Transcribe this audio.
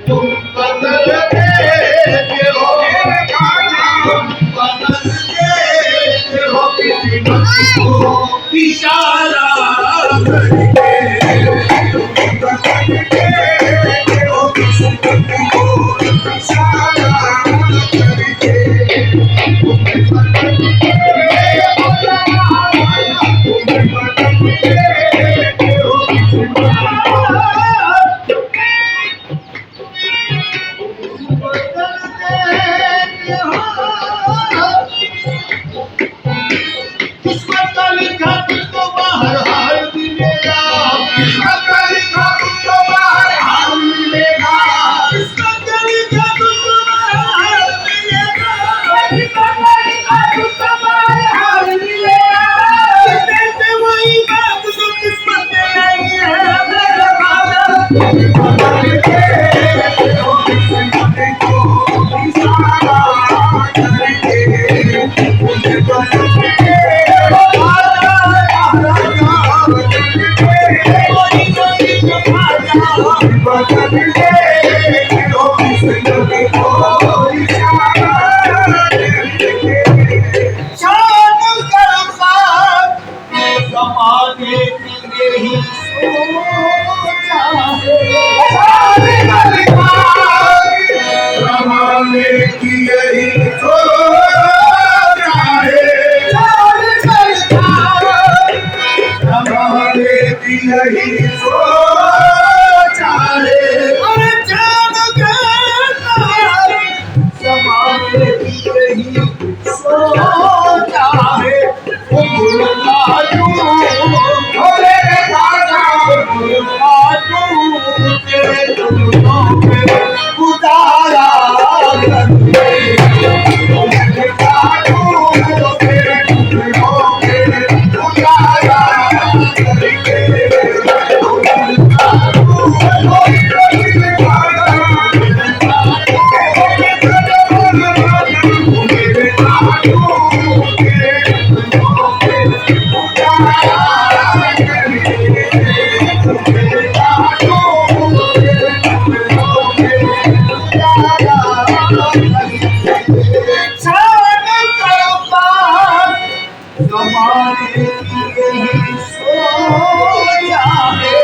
बदल देते हो बदल देते हो किसी को इशारा करके बदल देते हो किसी को इशारा करके किस्मत का लिखा तुझको बाहर हाल मिलेगा किस्मत का लिखा तुझको बाहर हाल मिलेगा किस्मत का लिखा तुझको बाहर हाल मिलेगा किस्मत का लिखा तुझको बाहर हाल मिलेगा कहते वही बात जो किस्मत में नहीं है मेरे बाबा बदल के हो किस्मत को इशारा करके मुझे बदल यही सोचा है और जान गए समाने की यही सोचा है वो भूलना क्यों भोले दादा भूलना क्यों तेरे दुनिया में उतारा करके भूलना क्यों तेरे दुनिया में उतारा करके हमारे लिए सोया है